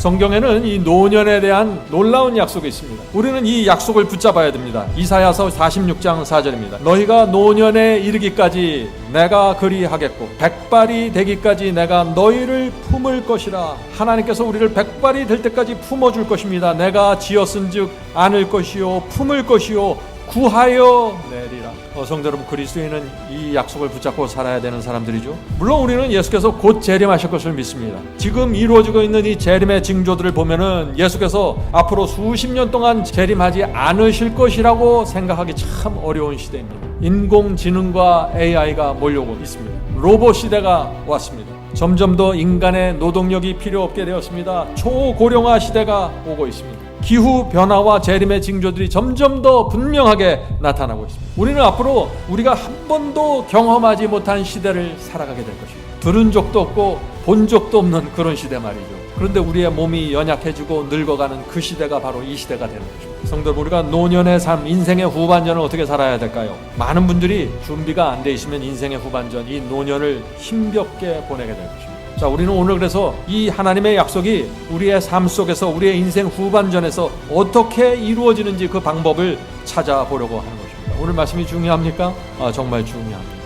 성경에는 이 노년에 대한 놀라운 약속이 있습니다. 우리는 이 약속을 붙잡아야 됩니다. 이사야서 46장 4절입니다. 너희가 노년에 이르기까지 내가 그리하겠고 백발이 되기까지 내가 너희를 품을 것이라. 하나님께서 우리를 백발이 될 때까지 품어줄 것입니다. 내가 지었은즉 안을 것이요 품을 것이요 구하여 내리라. 성도 여러분, 그리스도인은 이 약속을 붙잡고 살아야 되는 사람들이죠. 물론 우리는 예수께서 곧 재림하실 것을 믿습니다. 지금 이루어지고 있는 이 재림의 징조들을 보면은 예수께서 앞으로 수십 년 동안 재림하지 않으실 것이라고 생각하기 참 어려운 시대입니다. 인공지능과 AI가 몰려오고 있습니다. 로봇 시대가 왔습니다. 점점 더 인간의 노동력이 필요 없게 되었습니다. 초고령화 시대가 오고 있습니다. 기후 변화와 재림의 징조들이 점점 더 분명하게 나타나고 있습니다. 우리는 앞으로 우리가 한 번도 경험하지 못한 시대를 살아가게 될 것입니다. 들은 적도 없고 본 적도 없는 그런 시대 말이죠. 그런데 우리의 몸이 연약해지고 늙어가는 그 시대가 바로 이 시대가 되는 것입니다. 성도 여러분, 우리가 노년의 삶, 인생의 후반전을 어떻게 살아야 될까요? 많은 분들이 준비가 안 돼 있으면 인생의 후반전, 이 노년을 힘겹게 보내게 될 것입니다. 자, 우리는 오늘 그래서 이 하나님의 약속이 우리의 삶 속에서, 우리의 인생 후반전에서 어떻게 이루어지는지 그 방법을 찾아보려고 하는 것입니다. 오늘 말씀이 중요합니까? 정말 중요합니다.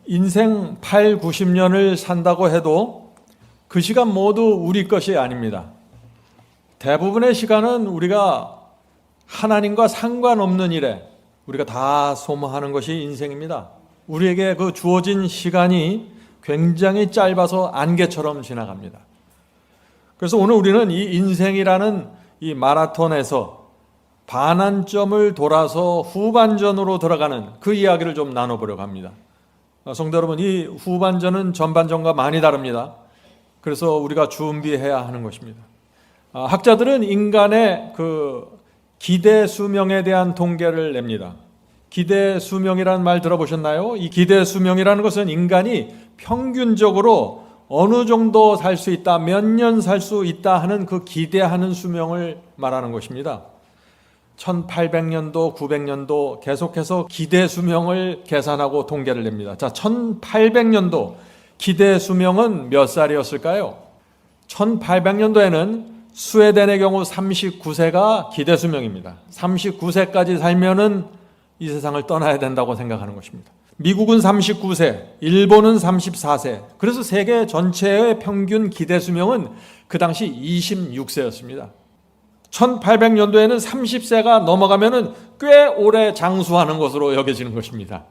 인생 8, 90년을 산다고 해도 그 시간 모두 우리 것이 아닙니다. 대부분의 시간은 우리가 하나님과 상관없는 일에 우리가 다 소모하는 것이 인생입니다. 우리에게 그 주어진 시간이 굉장히 짧아서 안개처럼 지나갑니다. 그래서 오늘 우리는 이 인생이라는 이 마라톤에서 반환점을 돌아서 후반전으로 들어가는 그 이야기를 좀 나눠보려고 합니다. 성도 여러분, 이 후반전은 전반전과 많이 다릅니다. 그래서 우리가 준비해야 하는 것입니다. 학자들은 인간의 그 기대 수명에 대한 통계를 냅니다. 기대 수명이라는 말 들어보셨나요? 이 기대 수명이라는 것은 인간이 평균적으로 어느 정도 살 수 있다, 몇 년 살 수 있다 하는 그 기대하는 수명을 말하는 것입니다. 1800년도, 900년도 계속해서 기대 수명을 계산하고 통계를 냅니다. 자, 1800년도 기대 수명은 몇 살이었을까요? 1800년도에는 스웨덴의 경우 39세가 기대 수명입니다. 39세까지 살면은 이 세상을 떠나야 된다고 생각하는 것입니다. 미국은 39세, 일본은 34세. 그래서 세계 전체의 평균 기대 수명은 그 당시 26세였습니다. 1800년도에는 30세가 넘어가면은 꽤 오래 장수하는 것으로 여겨지는 것입니다.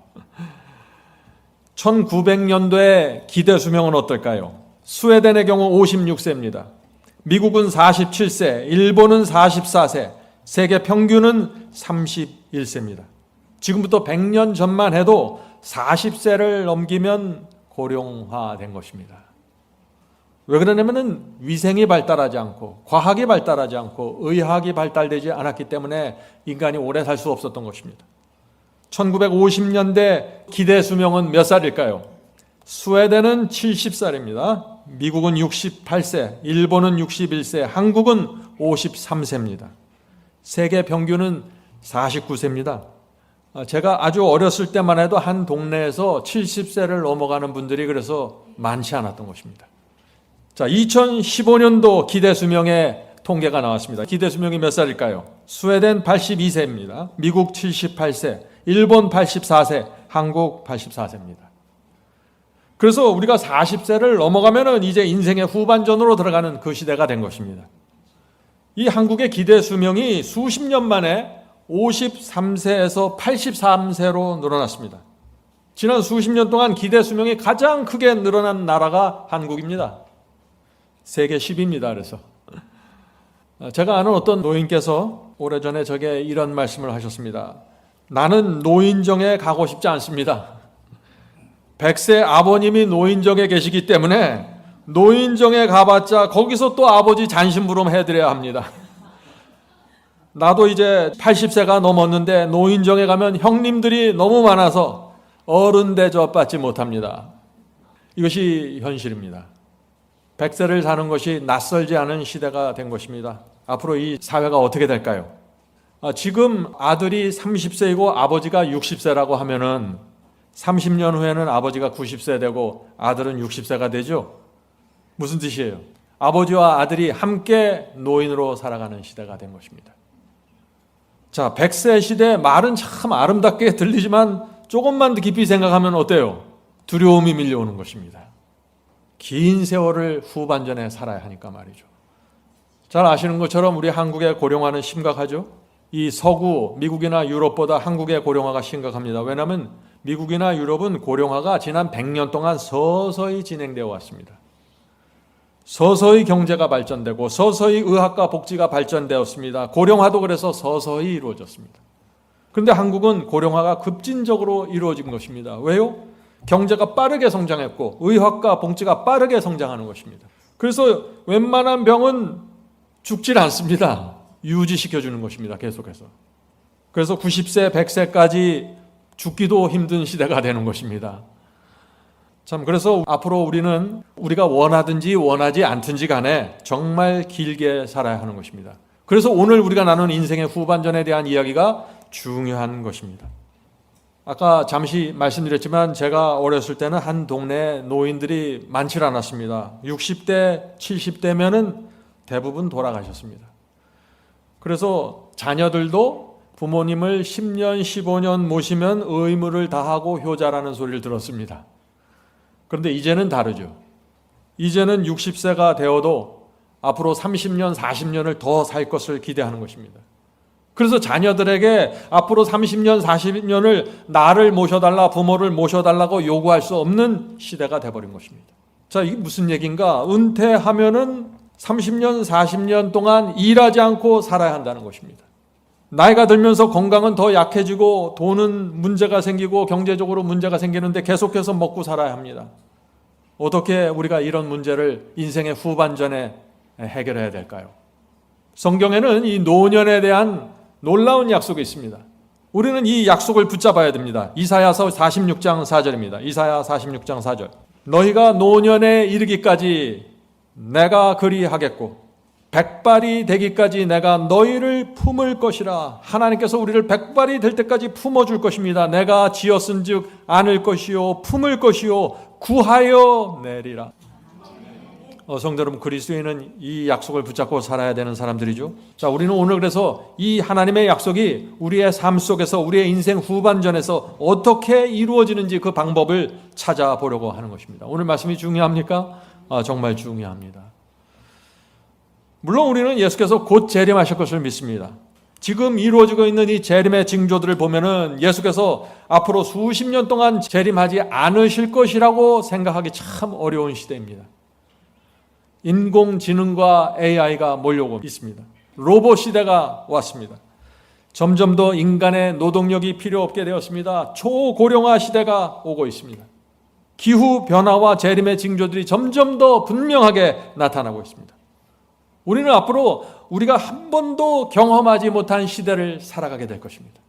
1900년도의 기대 수명은 어떨까요? 스웨덴의 경우 56세입니다. 미국은 47세, 일본은 44세, 세계 평균은 31세입니다. 지금부터 100년 전만 해도 40세를 넘기면 고령화된 것입니다. 왜 그러냐면은 위생이 발달하지 않고 과학이 발달하지 않고 의학이 발달되지 않았기 때문에 인간이 오래 살 수 없었던 것입니다. 1950년대 기대 수명은 몇 살일까요? 스웨덴은 70살입니다. 미국은 68세, 일본은 61세, 한국은 53세입니다. 세계 평균은 49세입니다. 제가 아주 어렸을 때만 해도 한 동네에서 70세를 넘어가는 분들이 그래서 많지 않았던 것입니다. 자, 2015년도 기대 수명의 통계가 나왔습니다. 기대 수명이 몇 살일까요? 스웨덴 82세입니다. 미국 78세, 일본 84세, 한국 84세입니다. 그래서 우리가 40세를 넘어가면은 이제 인생의 후반전으로 들어가는 그 시대가 된 것입니다. 이 한국의 기대 수명이 수십 년 만에 53세에서 83세로 늘어났습니다. 지난 수십 년 동안 기대 수명이 가장 크게 늘어난 나라가 한국입니다. 세계 10위입니다. 그래서 제가 아는 어떤 노인께서 오래전에 저에게 이런 말씀을 하셨습니다. 나는 노인정에 가고 싶지 않습니다. 100세 아버님이 노인정에 계시기 때문에 노인정에 가봤자 거기서 또 아버지 잔심부름 해드려야 합니다. 나도 이제 80세가 넘었는데 노인정에 가면 형님들이 너무 많아서 어른 대접받지 못합니다. 이것이 현실입니다. 100세를 사는 것이 낯설지 않은 시대가 된 것입니다. 앞으로 이 사회가 어떻게 될까요? 지금 아들이 30세이고 아버지가 60세라고 하면은 30년 후에는 아버지가 90세 되고 아들은 60세가 되죠. 무슨 뜻이에요? 아버지와 아들이 함께 노인으로 살아가는 시대가 된 것입니다. 자, 100세 시대 말은 참 아름답게 들리지만 조금만 더 깊이 생각하면 어때요? 두려움이 밀려오는 것입니다. 긴 세월을 후반전에 살아야 하니까 말이죠. 잘 아시는 것처럼 우리 한국의 고령화는 심각하죠. 이 서구, 미국이나 유럽보다 한국의 고령화가 심각합니다. 왜냐하면 미국이나 유럽은 고령화가 지난 100년 동안 서서히 진행되어 왔습니다. 서서히 경제가 발전되고 서서히 의학과 복지가 발전되었습니다. 고령화도 그래서 서서히 이루어졌습니다. 그런데 한국은 고령화가 급진적으로 이루어진 것입니다. 왜요? 경제가 빠르게 성장했고 의학과 복지가 빠르게 성장하는 것입니다. 그래서 웬만한 병은 죽질 않습니다. 유지시켜주는 것입니다. 계속해서. 그래서 90세, 100세까지 죽기도 힘든 시대가 되는 것입니다. 참, 그래서 앞으로 우리는 우리가 원하든지 원하지 않든지 간에 정말 길게 살아야 하는 것입니다. 그래서 오늘 우리가 나눈 인생의 후반전에 대한 이야기가 중요한 것입니다. 아까 잠시 말씀드렸지만 제가 어렸을 때는 한 동네에 노인들이 많지 않았습니다. 60대, 70대면은 대부분 돌아가셨습니다. 그래서 자녀들도 부모님을 10년, 15년 모시면 의무를 다하고 효자라는 소리를 들었습니다. 그런데 이제는 다르죠. 이제는 60세가 되어도 앞으로 30년, 40년을 더 살 것을 기대하는 것입니다. 그래서 자녀들에게 앞으로 30년, 40년을 나를 모셔달라, 부모를 모셔달라고 요구할 수 없는 시대가 돼버린 것입니다. 자, 이게 무슨 얘기인가? 은퇴하면은 30년, 40년 동안 일하지 않고 살아야 한다는 것입니다. 나이가 들면서 건강은 더 약해지고 돈은 문제가 생기고 경제적으로 문제가 생기는데 계속해서 먹고 살아야 합니다. 어떻게 우리가 이런 문제를 인생의 후반전에 해결해야 될까요? 성경에는 이 노년에 대한 놀라운 약속이 있습니다. 우리는 이 약속을 붙잡아야 됩니다. 이사야서 46장 4절입니다. 이사야 46장 4절. 너희가 노년에 이르기까지 내가 그리하겠고 백발이 되기까지 내가 너희를 품을 것이라. 하나님께서 우리를 백발이 될 때까지 품어줄 것입니다. 내가 지었은즉 안을 것이요 품을 것이요 구하여 내리라. 성도 여러분, 그리스도인은 이 약속을 붙잡고 살아야 되는 사람들이죠. 자, 우리는 오늘 그래서 이 하나님의 약속이 우리의 삶 속에서 우리의 인생 후반전에서 어떻게 이루어지는지 그 방법을 찾아보려고 하는 것입니다. 오늘 말씀이 중요합니까? 정말 중요합니다. 물론 우리는 예수께서 곧 재림하실 것을 믿습니다. 지금 이루어지고 있는 이 재림의 징조들을 보면은 예수께서 앞으로 수십 년 동안 재림하지 않으실 것이라고 생각하기 참 어려운 시대입니다. 인공지능과 AI가 몰려오고 있습니다. 로봇 시대가 왔습니다. 점점 더 인간의 노동력이 필요 없게 되었습니다. 초고령화 시대가 오고 있습니다. 기후 변화와 재림의 징조들이 점점 더 분명하게 나타나고 있습니다. 우리는 앞으로 우리가 한 번도 경험하지 못한 시대를 살아가게 될 것입니다.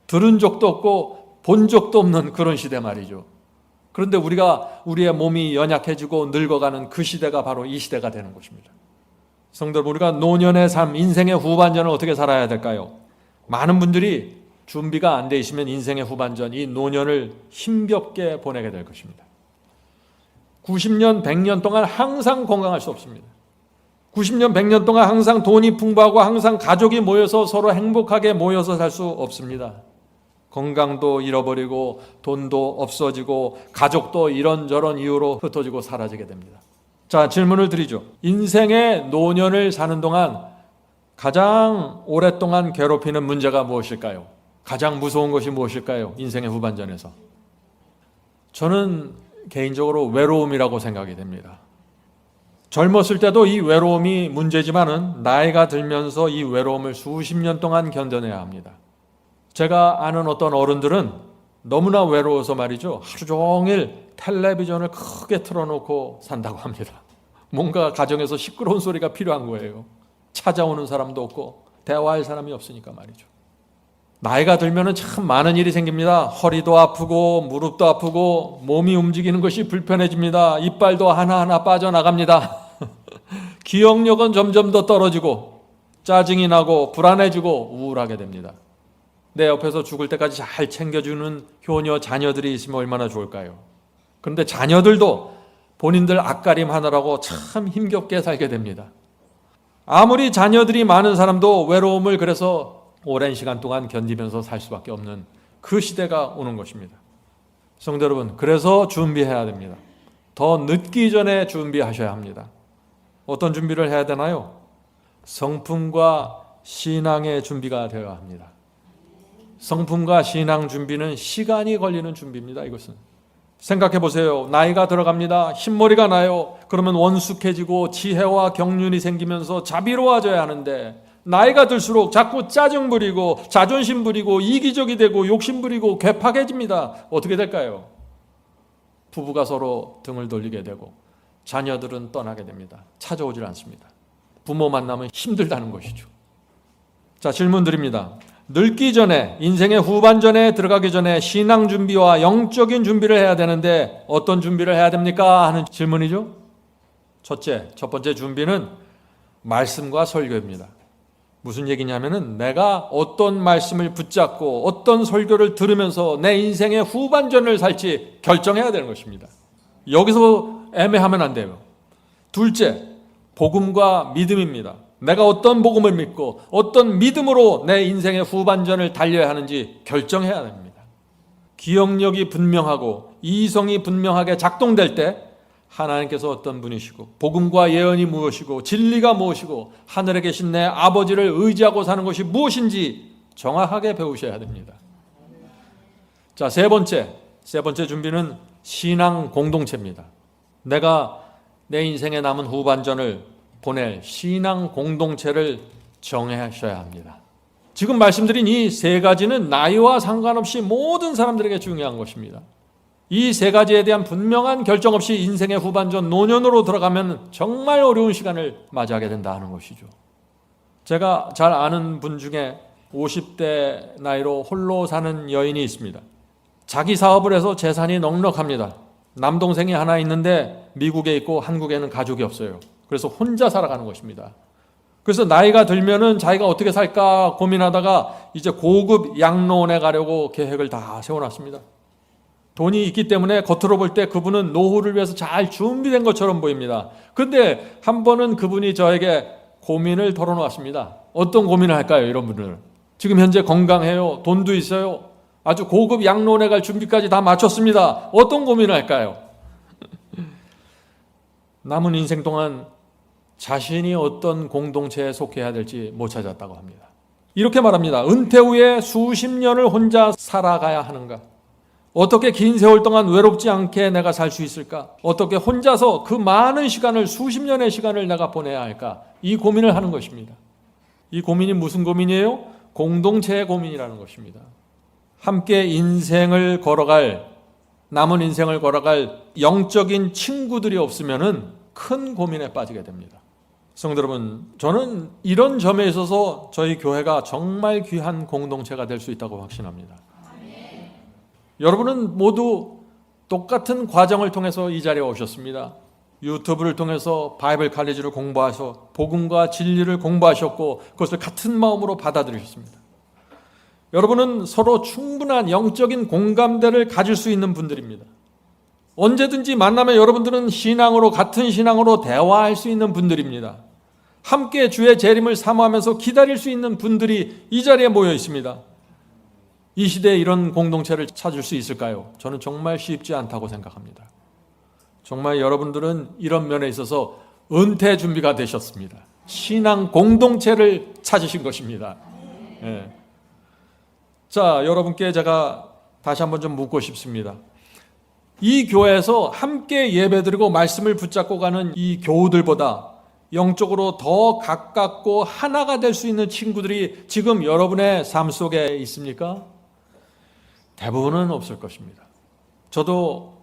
들은 적도 없고 본 적도 없는 그런 시대 말이죠. 그런데 우리의 몸이 연약해지고 늙어가는 그 시대가 바로 이 시대가 되는 것입니다. 성도 여러분, 우리가 노년의 삶, 인생의 후반전을 어떻게 살아야 될까요? 많은 분들이 준비가 안 돼 있으면 인생의 후반전, 이 노년을 힘겹게 보내게 될 것입니다. 90년, 100년 동안 항상 건강할 수 없습니다. 90년, 100년 동안 항상 돈이 풍부하고 항상 가족이 모여서 서로 행복하게 모여서 살 수 없습니다. 건강도 잃어버리고 돈도 없어지고 가족도 이런저런 이유로 흩어지고 사라지게 됩니다. 자, 질문을 드리죠. 인생의 노년을 사는 동안 가장 오랫동안 괴롭히는 문제가 무엇일까요? 가장 무서운 것이 무엇일까요? 인생의 후반전에서. 저는 개인적으로 외로움이라고 생각이 됩니다. 젊었을 때도 이 외로움이 문제지만은 나이가 들면서 이 외로움을 수십 년 동안 견뎌내야 합니다. 제가 아는 어떤 어른들은 너무나 외로워서 말이죠. 하루 종일 텔레비전을 크게 틀어놓고 산다고 합니다. 뭔가 가정에서 시끄러운 소리가 필요한 거예요. 찾아오는 사람도 없고 대화할 사람이 없으니까 말이죠. 나이가 들면은 참 많은 일이 생깁니다. 허리도 아프고 무릎도 아프고 몸이 움직이는 것이 불편해집니다. 이빨도 하나하나 빠져나갑니다. 기억력은 점점 더 떨어지고 짜증이 나고 불안해지고 우울하게 됩니다. 내 옆에서 죽을 때까지 잘 챙겨주는 효녀 자녀들이 있으면 얼마나 좋을까요? 그런데 자녀들도 본인들 앞가림 하느라고 참 힘겹게 살게 됩니다. 아무리 자녀들이 많은 사람도 외로움을 그래서 오랜 시간 동안 견디면서 살 수밖에 없는 그 시대가 오는 것입니다. 성도 여러분, 그래서 준비해야 됩니다. 더 늦기 전에 준비하셔야 합니다. 어떤 준비를 해야 되나요? 성품과 신앙의 준비가 되어야 합니다. 성품과 신앙 준비는 시간이 걸리는 준비입니다. 이것은 생각해 보세요. 나이가 들어갑니다. 흰머리가 나요. 그러면 원숙해지고 지혜와 경륜이 생기면서 자비로워져야 하는데 나이가 들수록 자꾸 짜증 부리고 자존심 부리고 이기적이 되고 욕심 부리고 괴팍해집니다. 어떻게 될까요? 부부가 서로 등을 돌리게 되고 자녀들은 떠나게 됩니다. 찾아오질 않습니다. 부모 만나면 힘들다는 것이죠. 자, 질문 드립니다. 늙기 전에, 인생의 후반전에 들어가기 전에 신앙 준비와 영적인 준비를 해야 되는데 어떤 준비를 해야 됩니까? 하는 질문이죠. 첫 번째 준비는 말씀과 설교입니다. 무슨 얘기냐면은 내가 어떤 말씀을 붙잡고 어떤 설교를 들으면서 내 인생의 후반전을 살지 결정해야 되는 것입니다. 여기서 애매하면 안 돼요. 둘째, 복음과 믿음입니다. 내가 어떤 복음을 믿고 어떤 믿음으로 내 인생의 후반전을 달려야 하는지 결정해야 됩니다. 기억력이 분명하고 이성이 분명하게 작동될 때 하나님께서 어떤 분이시고 복음과 예언이 무엇이고 진리가 무엇이고 하늘에 계신 내 아버지를 의지하고 사는 것이 무엇인지 정확하게 배우셔야 됩니다. 자, 세 번째 준비는 신앙 공동체입니다. 내가 내 인생에 남은 후반전을 보낼 신앙 공동체를 정하셔야 합니다. 지금 말씀드린 이 세 가지는 나이와 상관없이 모든 사람들에게 중요한 것입니다. 이 세 가지에 대한 분명한 결정 없이 인생의 후반전 노년으로 들어가면 정말 어려운 시간을 맞이하게 된다 하는 것이죠. 제가 잘 아는 분 중에 50대 나이로 홀로 사는 여인이 있습니다. 자기 사업을 해서 재산이 넉넉합니다. 남동생이 하나 있는데 미국에 있고 한국에는 가족이 없어요. 그래서 혼자 살아가는 것입니다. 그래서 나이가 들면은 자기가 어떻게 살까 고민하다가 이제 고급 양로원에 가려고 계획을 다 세워놨습니다. 돈이 있기 때문에 겉으로 볼 때 그분은 노후를 위해서 잘 준비된 것처럼 보입니다. 그런데 한 번은 그분이 저에게 고민을 털어놓았습니다. 어떤 고민을 할까요? 이런 분들은 지금 현재 건강해요. 돈도 있어요. 아주 고급 양로원에 갈 준비까지 다 마쳤습니다. 어떤 고민을 할까요? 남은 인생 동안 자신이 어떤 공동체에 속해야 될지 못 찾았다고 합니다. 이렇게 말합니다. 은퇴 후에 수십 년을 혼자 살아가야 하는가? 어떻게 긴 세월 동안 외롭지 않게 내가 살 수 있을까? 어떻게 혼자서 그 많은 시간을, 수십 년의 시간을 내가 보내야 할까? 이 고민을 하는 것입니다. 이 고민이 무슨 고민이에요? 공동체의 고민이라는 것입니다. 함께 인생을 걸어갈, 남은 인생을 걸어갈 영적인 친구들이 없으면은 큰 고민에 빠지게 됩니다. 성도 여러분, 저는 이런 점에 있어서 저희 교회가 정말 귀한 공동체가 될 수 있다고 확신합니다. 여러분은 모두 똑같은 과정을 통해서 이 자리에 오셨습니다. 유튜브를 통해서 바이블 칼리지를 공부하셔 복음과 진리를 공부하셨고 그것을 같은 마음으로 받아들이셨습니다. 여러분은 서로 충분한 영적인 공감대를 가질 수 있는 분들입니다. 언제든지 만나면 여러분들은 신앙으로, 같은 신앙으로 대화할 수 있는 분들입니다. 함께 주의 재림을 사모하면서 기다릴 수 있는 분들이 이 자리에 모여 있습니다. 이 시대에 이런 공동체를 찾을 수 있을까요? 저는 정말 쉽지 않다고 생각합니다. 정말 여러분들은 이런 면에 있어서 은퇴 준비가 되셨습니다. 신앙 공동체를 찾으신 것입니다. 네. 자, 여러분께 제가 다시 한번 좀 묻고 싶습니다. 이 교회에서 함께 예배드리고 말씀을 붙잡고 가는 이 교우들보다 영적으로 더 가깝고 하나가 될 수 있는 친구들이 지금 여러분의 삶 속에 있습니까? 대부분은 없을 것입니다. 저도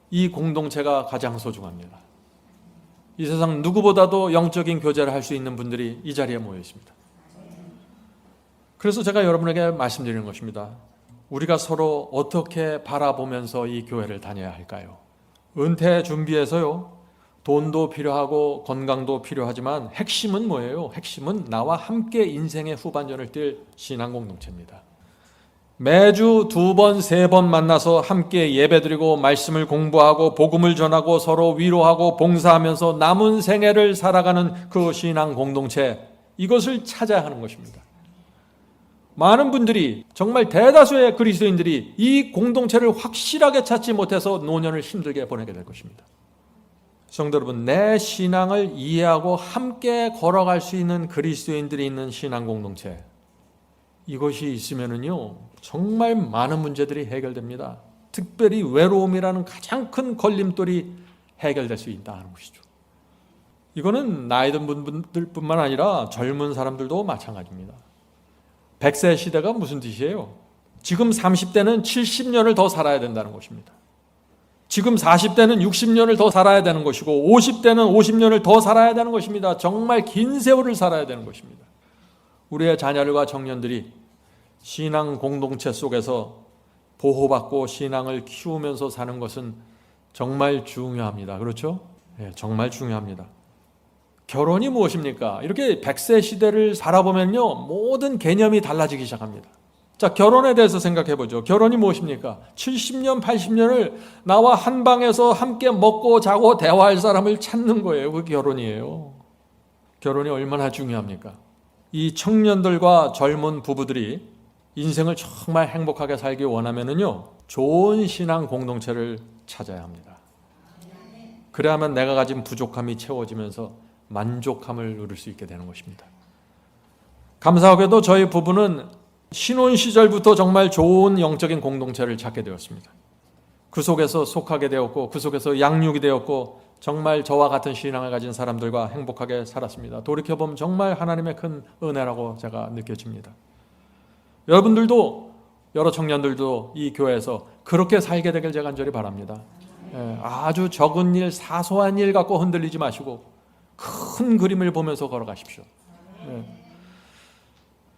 이 공동체가 가장 소중합니다. 이 세상 누구보다도 영적인 교제를 할 수 있는 분들이 이 자리에 모여 있습니다. 그래서 제가 여러분에게 말씀드리는 것입니다. 우리가 서로 어떻게 바라보면서 이 교회를 다녀야 할까요? 은퇴 준비해서요, 돈도 필요하고 건강도 필요하지만 핵심은 뭐예요? 핵심은 나와 함께 인생의 후반전을 뛸 신앙 공동체입니다. 매주 2번, 3번 만나서 함께 예배드리고 말씀을 공부하고 복음을 전하고 서로 위로하고 봉사하면서 남은 생애를 살아가는 그 신앙 공동체, 이것을 찾아야 하는 것입니다. 많은 분들이, 정말 대다수의 그리스도인들이 이 공동체를 확실하게 찾지 못해서 노년을 힘들게 보내게 될 것입니다. 성도 여러분, 내 신앙을 이해하고 함께 걸어갈 수 있는 그리스도인들이 있는 신앙 공동체, 이것이 있으면은요, 정말 많은 문제들이 해결됩니다. 특별히 외로움이라는 가장 큰 걸림돌이 해결될 수 있다는 것이죠. 이거는 나이 든 분들뿐만 아니라 젊은 사람들도 마찬가지입니다. 100세 시대가 무슨 뜻이에요? 지금 30대는 70년을 더 살아야 된다는 것입니다. 지금 40대는 60년을 더 살아야 되는 것이고 50대는 50년을 더 살아야 되는 것입니다. 정말 긴 세월을 살아야 되는 것입니다. 우리의 자녀들과 청년들이 신앙 공동체 속에서 보호받고 신앙을 키우면서 사는 것은 정말 중요합니다. 그렇죠? 네, 정말 중요합니다. 결혼이 무엇입니까? 이렇게 100세 시대를 살아보면요, 모든 개념이 달라지기 시작합니다. 자, 결혼에 대해서 생각해 보죠. 결혼이 무엇입니까? 70년, 80년을 나와 한 방에서 함께 먹고 자고 대화할 사람을 찾는 거예요. 그게 결혼이에요. 결혼이 얼마나 중요합니까? 이 청년들과 젊은 부부들이 인생을 정말 행복하게 살기 원하면은요, 좋은 신앙 공동체를 찾아야 합니다. 그래야만 내가 가진 부족함이 채워지면서 만족함을 누릴 수 있게 되는 것입니다. 감사하게도 저희 부부는 신혼 시절부터 정말 좋은 영적인 공동체를 찾게 되었습니다. 그 속에서 속하게 되었고, 그 속에서 양육이 되었고, 정말 저와 같은 신앙을 가진 사람들과 행복하게 살았습니다. 돌이켜보면 정말 하나님의 큰 은혜라고 제가 느껴집니다. 여러분들도, 여러 청년들도 이 교회에서 그렇게 살게 되길 제가 간절히 바랍니다. 아주 적은 일, 사소한 일 갖고 흔들리지 마시고 큰 그림을 보면서 걸어가십시오.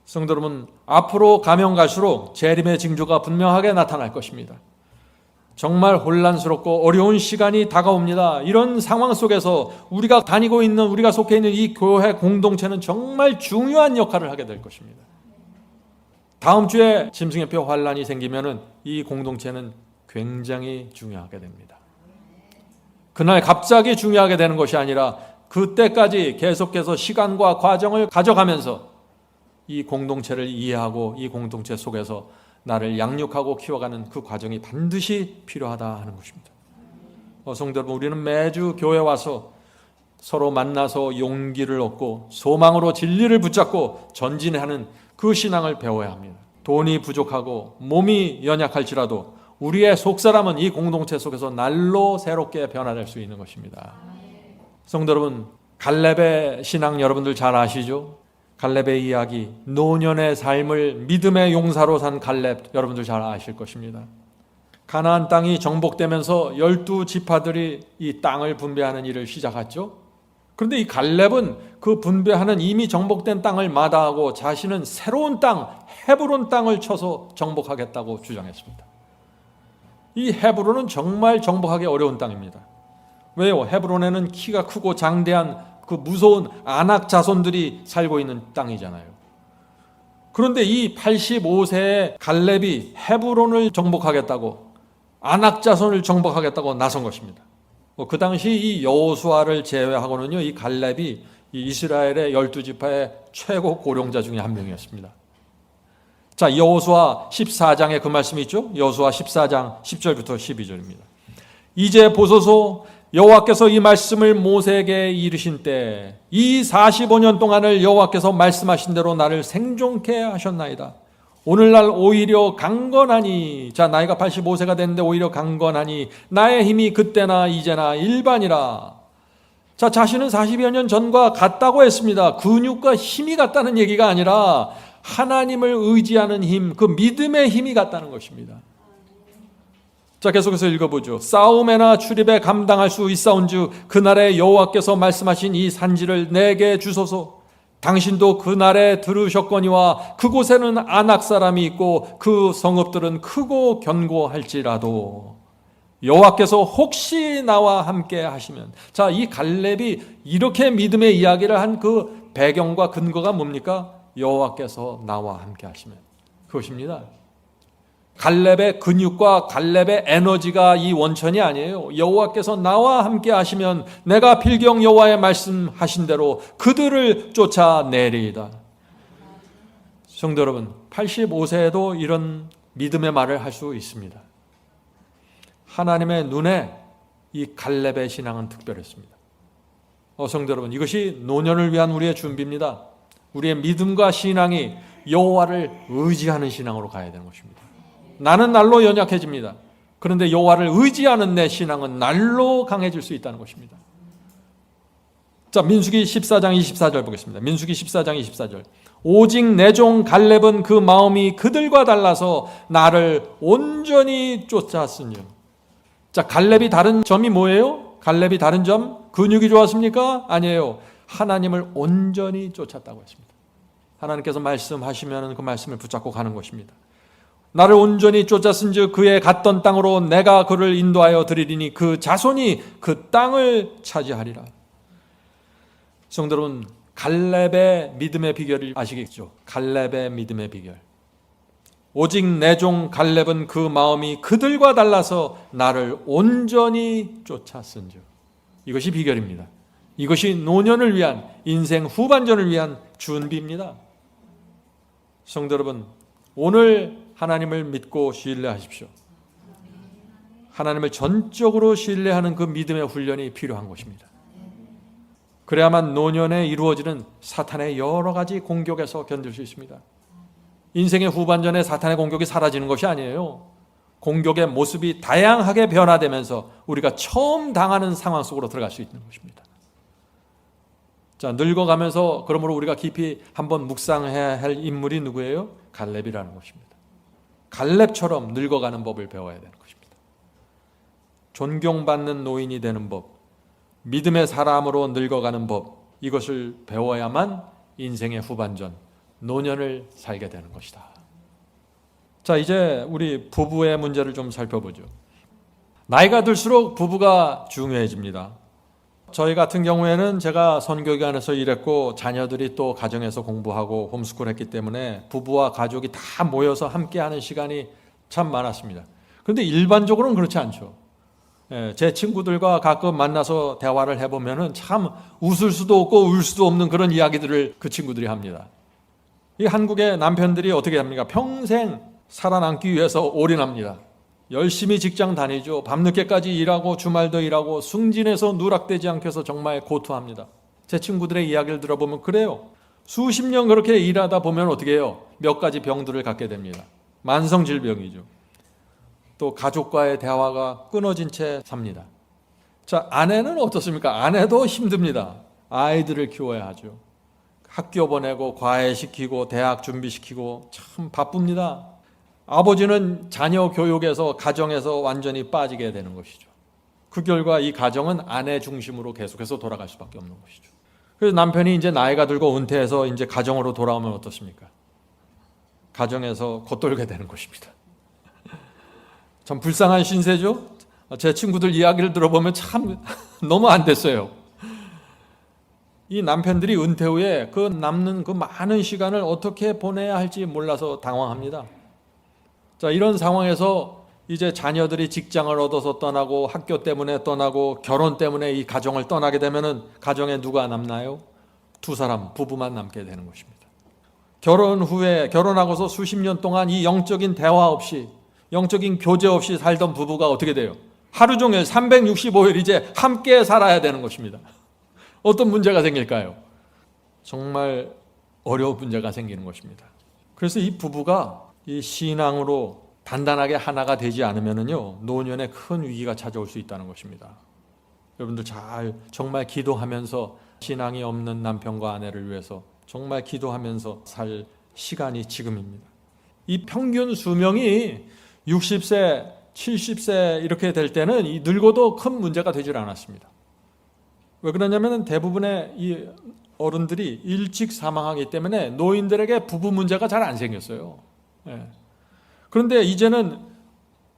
성도 여러분, 앞으로 가면 갈수록 재림의 징조가 분명하게 나타날 것입니다. 정말 혼란스럽고 어려운 시간이 다가옵니다. 이런 상황 속에서 우리가 다니고 있는, 우리가 속해 있는 이 교회 공동체는 정말 중요한 역할을 하게 될 것입니다. 다음 주에 짐승의표 환란이 생기면은 이 공동체는 굉장히 중요하게 됩니다. 그날 갑자기 중요하게 되는 것이 아니라 그때까지 계속해서 시간과 과정을 가져가면서 이 공동체를 이해하고 이 공동체 속에서 나를 양육하고 키워가는 그 과정이 반드시 필요하다 하는 것입니다. 성도 여러분, 우리는 매주 교회 와서 서로 만나서 용기를 얻고 소망으로 진리를 붙잡고 전진하는 그 신앙을 배워야 합니다. 돈이 부족하고 몸이 연약할지라도 우리의 속사람은 이 공동체 속에서 날로 새롭게 변화될 수 있는 것입니다. 성도 여러분, 갈렙의 신앙 여러분들 잘 아시죠? 갈렙의 이야기, 노년의 삶을 믿음의 용사로 산 갈렙 여러분들 잘 아실 것입니다. 가나안 땅이 정복되면서 12지파들이 이 땅을 분배하는 일을 시작했죠. 그런데 이 갈렙은 그 분배하는 이미 정복된 땅을 마다하고 자신은 새로운 땅, 헤브론 땅을 쳐서 정복하겠다고 주장했습니다. 이 헤브론은 정말 정복하기 어려운 땅입니다. 왜요? 헤브론에는 키가 크고 장대한 그 무서운 아낙 자손들이 살고 있는 땅이잖아요. 그런데 이 85세의 갈렙이 헤브론을 정복하겠다고, 아낙 자손을 정복하겠다고 나선 것입니다. 그 당시 이 여호수아를 제외하고는요, 이 갈렙이 이 이스라엘의 12지파의 최고 고령자 중에 한 명이었습니다. 자, 여호수아 14장에 그 말씀이 있죠? 여호수아 14장 10절부터 12절입니다. 이제 보소서, 여호와께서 이 말씀을 모세에게 이르신 때 이 45년 동안을 여호와께서 말씀하신 대로 나를 생존케 하셨나이다. 오늘날 오히려 강건하니, 자, 나이가 85세가 됐는데 오히려 강건하니 나의 힘이 그때나 이제나 일반이라. 자, 자신은 40여 년 전과 같다고 했습니다. 근육과 힘이 같다는 얘기가 아니라 하나님을 의지하는 힘, 그 믿음의 힘이 같다는 것입니다. 자, 계속해서 읽어보죠. 싸움에나 출입에 감당할 수 있사온즉 그날에 여호와께서 말씀하신 이 산지를 내게 주소서. 당신도 그날에 들으셨거니와 그곳에는 아낙 사람이 있고 그 성읍들은 크고 견고할지라도 여호와께서 혹시 나와 함께 하시면. 자, 이 갈렙이 이렇게 믿음의 이야기를 한 그 배경과 근거가 뭡니까? 여호와께서 나와 함께 하시면, 그것입니다. 갈렙의 근육과 갈렙의 에너지가 이 원천이 아니에요. 여호와께서 나와 함께 하시면 내가 필경 여호와의 말씀하신 대로 그들을 쫓아내리이다. 성도 여러분, 85세에도 이런 믿음의 말을 할 수 있습니다. 하나님의 눈에 이 갈렙의 신앙은 특별했습니다. 성도 여러분, 이것이 노년을 위한 우리의 준비입니다. 우리의 믿음과 신앙이 여호와를 의지하는 신앙으로 가야 되는 것입니다. 나는 날로 연약해집니다. 그런데 여호와를 의지하는 내 신앙은 날로 강해질 수 있다는 것입니다. 자, 민수기 14장 24절 보겠습니다. 민수기 14장 24절. 오직 내 종 갈렙은 그 마음이 그들과 달라서 나를 온전히 쫓았으니. 자, 갈렙이 다른 점이 뭐예요? 갈렙이 다른 점? 근육이 좋았습니까? 아니에요. 하나님을 온전히 쫓았다고 했습니다. 하나님께서 말씀하시면 그 말씀을 붙잡고 가는 것입니다. 나를 온전히 쫓았은즉 그의 갔던 땅으로 내가 그를 인도하여 드리리니 그 자손이 그 땅을 차지하리라. 성도 여러분, 갈렙의 믿음의 비결을 아시겠죠? 갈렙의 믿음의 비결. 오직 내 종 갈렙은 그 마음이 그들과 달라서 나를 온전히 쫓았은즉. 이것이 비결입니다. 이것이 노년을 위한, 인생 후반전을 위한 준비입니다. 성도 여러분, 오늘 하나님을 믿고 신뢰하십시오. 하나님을 전적으로 신뢰하는 그 믿음의 훈련이 필요한 것입니다. 그래야만 노년에 이루어지는 사탄의 여러 가지 공격에서 견딜 수 있습니다. 인생의 후반전에 사탄의 공격이 사라지는 것이 아니에요. 공격의 모습이 다양하게 변화되면서 우리가 처음 당하는 상황 속으로 들어갈 수 있는 것입니다. 자, 늙어가면서 그러므로 우리가 깊이 한번 묵상해야 할 인물이 누구예요? 갈렙이라는 것입니다. 갈렙처럼 늙어가는 법을 배워야 되는 것입니다. 존경받는 노인이 되는 법, 믿음의 사람으로 늙어가는 법, 이것을 배워야만 인생의 후반전, 노년을 살게 되는 것이다. 자, 이제 우리 부부의 문제를 좀 살펴보죠. 나이가 들수록 부부가 중요해집니다. 저희 같은 경우에는 제가 선교기관에서 일했고 자녀들이 또 가정에서 공부하고 홈스쿨 했기 때문에 부부와 가족이 다 모여서 함께하는 시간이 참 많았습니다. 그런데 일반적으로는 그렇지 않죠. 제 친구들과 가끔 만나서 대화를 해보면 참 웃을 수도 없고 울 수도 없는 그런 이야기들을 그 친구들이 합니다. 이 한국의 남편들이 어떻게 합니까? 평생 살아남기 위해서 올인합니다. 열심히 직장 다니죠. 밤늦게까지 일하고 주말도 일하고 승진해서 누락되지 않게 해서 정말 고투합니다. 제 친구들의 이야기를 들어보면 그래요. 수십 년 그렇게 일하다 보면 어떻게 해요? 몇 가지 병들을 갖게 됩니다. 만성질병이죠. 또 가족과의 대화가 끊어진 채 삽니다. 자, 아내는 어떻습니까? 아내도 힘듭니다. 아이들을 키워야 하죠. 학교 보내고 과외시키고 대학 준비시키고 참 바쁩니다. 아버지는 자녀 교육에서 가정에서 완전히 빠지게 되는 것이죠. 그 결과 이 가정은 아내 중심으로 계속해서 돌아갈 수밖에 없는 것이죠. 그래서 남편이 이제 나이가 들고 은퇴해서 이제 가정으로 돌아오면 어떻습니까? 가정에서 겉돌게 되는 것입니다. 참 불쌍한 신세죠. 제 친구들 이야기를 들어보면 참 너무 안 됐어요. 이 남편들이 은퇴 후에 그 남는 그 많은 시간을 어떻게 보내야 할지 몰라서 당황합니다. 자, 이런 상황에서 이제 자녀들이 직장을 얻어서 떠나고 학교 때문에 떠나고 결혼 때문에 이 가정을 떠나게 되면은 가정에 누가 남나요? 두 사람, 부부만 남게 되는 것입니다. 결혼 후에 결혼하고서 수십 년 동안 이 영적인 대화 없이 영적인 교제 없이 살던 부부가 어떻게 돼요? 하루 종일 365일 이제 함께 살아야 되는 것입니다. 어떤 문제가 생길까요? 정말 어려운 문제가 생기는 것입니다. 그래서 이 부부가 이 신앙으로 단단하게 하나가 되지 않으면요, 노년에 큰 위기가 찾아올 수 있다는 것입니다. 여러분들 정말 기도하면서 신앙이 없는 남편과 아내를 위해서 정말 기도하면서 살 시간이 지금입니다. 이 평균 수명이 60세, 70세 이렇게 될 때는 이 늙어도 큰 문제가 되질 않았습니다. 왜 그러냐면 대부분의 이 어른들이 일찍 사망하기 때문에 노인들에게 부부 문제가 잘 안 생겼어요. 그런데 이제는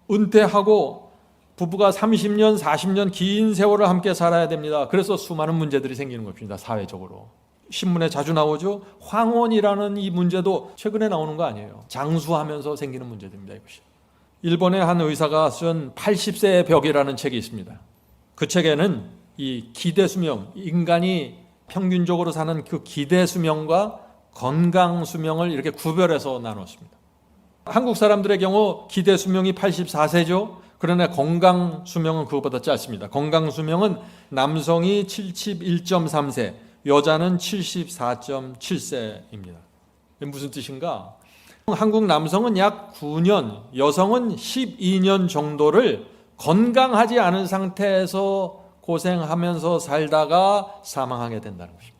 은퇴하고 부부가 30년, 40년 긴 세월을 함께 살아야 됩니다. 그래서 수많은 문제들이 생기는 것입니다. 사회적으로. 신문에 자주 나오죠. 황혼이라는 이 문제도 최근에 나오는 거 아니에요. 장수하면서 생기는 문제들입니다. 이것이. 일본의 한 의사가 쓴 80세의 벽이라는 책이 있습니다. 그 책에는 이 기대 수명, 인간이 평균적으로 사는 그 기대 수명과 건강 수명을 이렇게 구별해서 나눴습니다. 한국 사람들의 경우 기대 수명이 84세죠. 그러나 건강 수명은 그것보다 짧습니다. 건강 수명은 남성이 71.3세, 여자는 74.7세입니다. 무슨 뜻인가? 한국 남성은 약 9년, 여성은 12년 정도를 건강하지 않은 상태에서 고생하면서 살다가 사망하게 된다는 것입니다.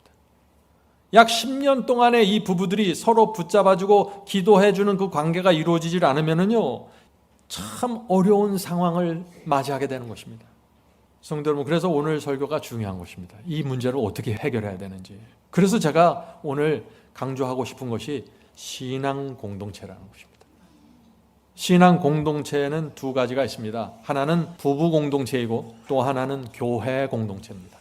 약 10년 동안에 이 부부들이 서로 붙잡아주고 기도해주는 그 관계가 이루어지질 않으면요, 참 어려운 상황을 맞이하게 되는 것입니다. 성도 여러분, 그래서 오늘 설교가 중요한 것입니다. 이 문제를 어떻게 해결해야 되는지. 그래서 제가 오늘 강조하고 싶은 것이 신앙 공동체라는 것입니다. 신앙 공동체에는 두 가지가 있습니다. 하나는 부부 공동체이고 또 하나는 교회 공동체입니다.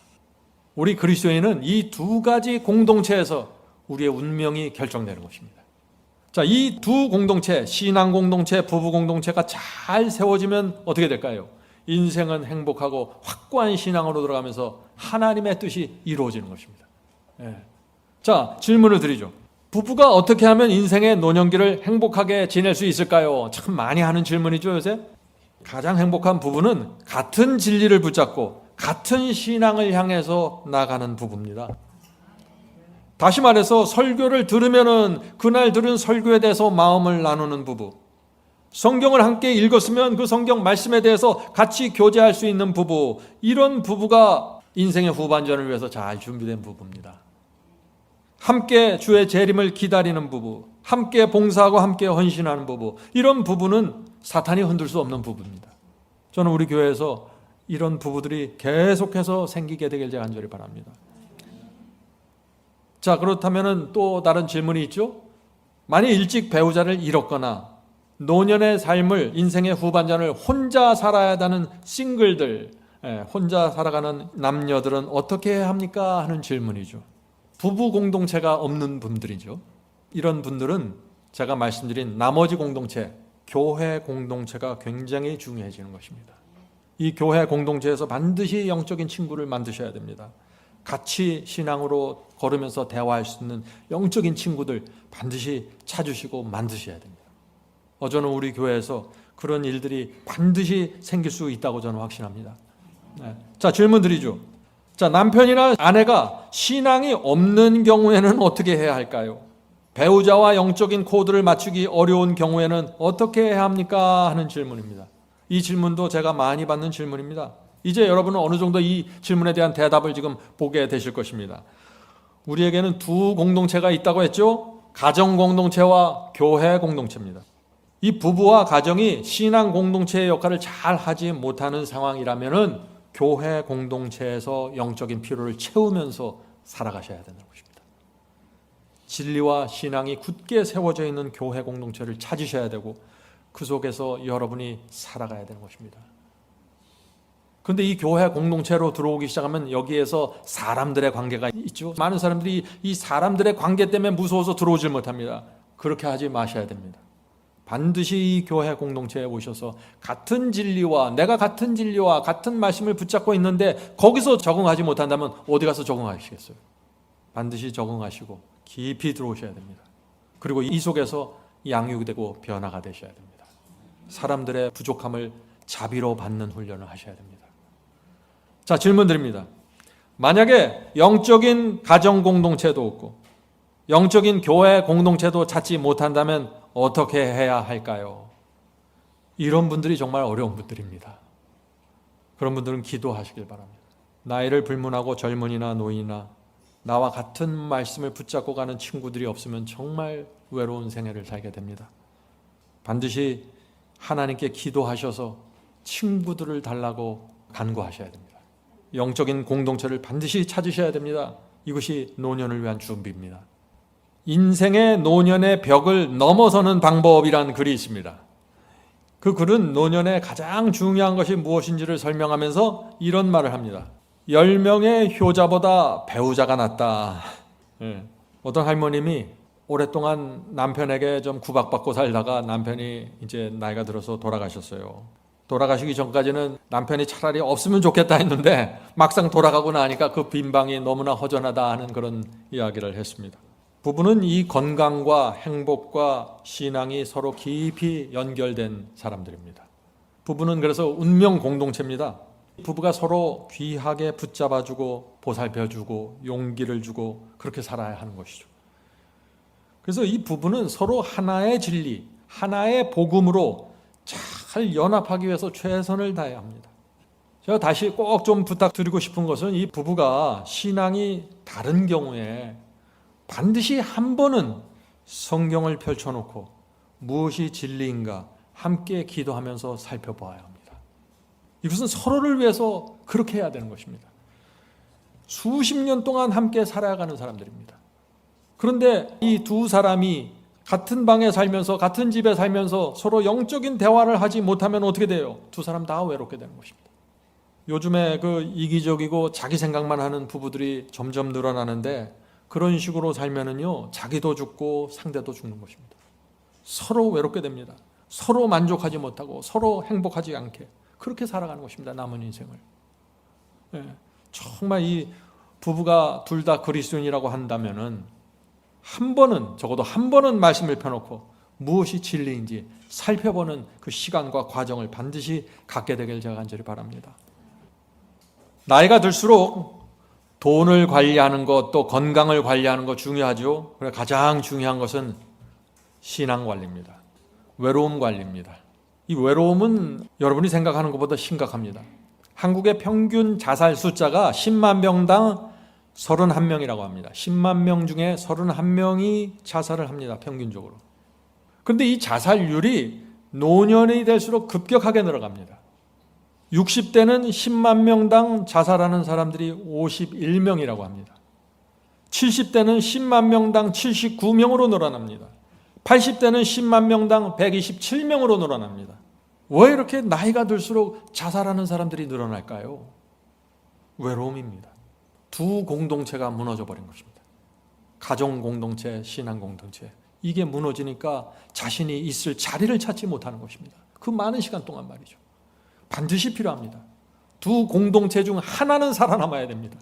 우리 그리스도인은 이 두 가지 공동체에서 우리의 운명이 결정되는 것입니다. 자, 이 두 공동체, 신앙 공동체, 부부 공동체가 잘 세워지면 어떻게 될까요? 인생은 행복하고 확고한 신앙으로 들어가면서 하나님의 뜻이 이루어지는 것입니다. 자, 질문을 드리죠. 부부가 어떻게 하면 인생의 노년기를 행복하게 지낼 수 있을까요? 참 많이 하는 질문이죠, 요새. 가장 행복한 부부는 같은 진리를 붙잡고 같은 신앙을 향해서 나가는 부부입니다. 다시 말해서 설교를 들으면은 그날 들은 설교에 대해서 마음을 나누는 부부, 성경을 함께 읽었으면 그 성경 말씀에 대해서 같이 교제할 수 있는 부부, 이런 부부가 인생의 후반전을 위해서 잘 준비된 부부입니다. 함께 주의 재림을 기다리는 부부, 함께 봉사하고 함께 헌신하는 부부, 이런 부부는 사탄이 흔들 수 없는 부부입니다. 저는 우리 교회에서 이런 부부들이 계속해서 생기게 되길 제가 간절히 바랍니다. 자, 그렇다면 또 다른 질문이 있죠. 만약 일찍 배우자를 잃었거나 노년의 삶을, 인생의 후반전을 혼자 살아야 하는 싱글들, 혼자 살아가는 남녀들은 어떻게 해야 합니까? 하는 질문이죠. 부부 공동체가 없는 분들이죠. 이런 분들은 제가 말씀드린 나머지 공동체, 교회 공동체가 굉장히 중요해지는 것입니다. 이 교회 공동체에서 반드시 영적인 친구를 만드셔야 됩니다. 같이 신앙으로 걸으면서 대화할 수 있는 영적인 친구들 반드시 찾으시고 만드셔야 됩니다. 저는 우리 교회에서 그런 일들이 반드시 생길 수 있다고 저는 확신합니다. 자, 질문 드리죠. 자, 남편이나 아내가 신앙이 없는 경우에는 어떻게 해야 할까요? 배우자와 영적인 코드를 맞추기 어려운 경우에는 어떻게 해야 합니까? 하는 질문입니다. 이 질문도 제가 많이 받는 질문입니다. 이제 여러분은 어느 정도 이 질문에 대한 대답을 지금 보게 되실 것입니다. 우리에게는 두 공동체가 있다고 했죠? 가정 공동체와 교회 공동체입니다. 이 부부와 가정이 신앙 공동체의 역할을 잘 하지 못하는 상황이라면은 교회 공동체에서 영적인 필요를 채우면서 살아가셔야 되는 것입니다. 진리와 신앙이 굳게 세워져 있는 교회 공동체를 찾으셔야 되고 그 속에서 여러분이 살아가야 되는 것입니다. 그런데 이 교회 공동체로 들어오기 시작하면 여기에서 사람들의 관계가 있죠. 많은 사람들이 이 사람들의 관계 때문에 무서워서 들어오질 못합니다. 그렇게 하지 마셔야 됩니다. 반드시 이 교회 공동체에 오셔서 같은 진리와 내가 같은 진리와 같은 말씀을 붙잡고 있는데 거기서 적응하지 못한다면 어디 가서 적응하시겠어요? 반드시 적응하시고 깊이 들어오셔야 됩니다. 그리고 이 속에서 양육이 되고 변화가 되셔야 됩니다. 사람들의 부족함을 자비로 받는 훈련을 하셔야 됩니다. 자, 질문 드립니다. 만약에 영적인 가정 공동체도 없고 영적인 교회 공동체도 찾지 못한다면 어떻게 해야 할까요? 이런 분들이 정말 어려운 분들입니다. 그런 분들은 기도하시길 바랍니다. 나이를 불문하고 젊은이나 노인이나 나와 같은 말씀을 붙잡고 가는 친구들이 없으면 정말 외로운 생애를 살게 됩니다. 반드시 하나님께 기도하셔서 친구들을 달라고 간구하셔야 됩니다. 영적인 공동체를 반드시 찾으셔야 됩니다. 이것이 노년을 위한 준비입니다. 인생의 노년의 벽을 넘어서는 방법이란 글이 있습니다. 그 글은 노년의 가장 중요한 것이 무엇인지를 설명하면서 이런 말을 합니다. 10명의 효자보다 배우자가 낫다. 어떤 할머님이 오랫동안 남편에게 좀 구박받고 살다가 남편이 이제 나이가 들어서 돌아가셨어요. 돌아가시기 전까지는 남편이 차라리 없으면 좋겠다 했는데 막상 돌아가고 나니까 그 빈방이 너무나 허전하다 하는 그런 이야기를 했습니다. 부부는 이 건강과 행복과 신앙이 서로 깊이 연결된 사람들입니다. 부부는 그래서 운명 공동체입니다. 부부가 서로 귀하게 붙잡아주고 보살펴주고 용기를 주고 그렇게 살아야 하는 것이죠. 그래서 이 부부는 서로 하나의 진리, 하나의 복음으로 잘 연합하기 위해서 최선을 다해야 합니다. 제가 다시 꼭 좀 부탁드리고 싶은 것은 이 부부가 신앙이 다른 경우에 반드시 한 번은 성경을 펼쳐놓고 무엇이 진리인가 함께 기도하면서 살펴보아야 합니다. 이것은 서로를 위해서 그렇게 해야 되는 것입니다. 수십 년 동안 함께 살아가는 사람들입니다. 그런데 이 두 사람이 같은 방에 살면서 같은 집에 살면서 서로 영적인 대화를 하지 못하면 어떻게 돼요? 두 사람 다 외롭게 되는 것입니다. 요즘에 그 이기적이고 자기 생각만 하는 부부들이 점점 늘어나는데 그런 식으로 살면은요 자기도 죽고 상대도 죽는 것입니다. 서로 외롭게 됩니다. 서로 만족하지 못하고 서로 행복하지 않게 그렇게 살아가는 것입니다. 남은 인생을. 정말 이 부부가 둘 다 그리스도인이라고 한다면은 한 번은 적어도 한 번은 말씀을 펴놓고 무엇이 진리인지 살펴보는 그 시간과 과정을 반드시 갖게 되길 제가 간절히 바랍니다. 나이가 들수록 돈을 관리하는 것, 또 건강을 관리하는 것 중요하죠. 그래 가장 중요한 것은 신앙 관리입니다. 외로움 관리입니다. 이 외로움은 여러분이 생각하는 것보다 심각합니다. 한국의 평균 자살 숫자가 10만 명당 31명이라고 합니다. 10만 명 중에 31명이 자살을 합니다. 평균적으로. 그런데 이 자살률이 노년이 될수록 급격하게 늘어갑니다. 60대는 10만 명당 자살하는 사람들이 51명이라고 합니다. 70대는 10만 명당 79명으로 늘어납니다. 80대는 10만 명당 127명으로 늘어납니다. 왜 이렇게 나이가 들수록 자살하는 사람들이 늘어날까요? 외로움입니다. 두 공동체가 무너져 버린 것입니다. 가정 공동체, 신앙 공동체. 이게 무너지니까 자신이 있을 자리를 찾지 못하는 것입니다. 그 많은 시간 동안 말이죠. 반드시 필요합니다. 두 공동체 중 하나는 살아남아야 됩니다.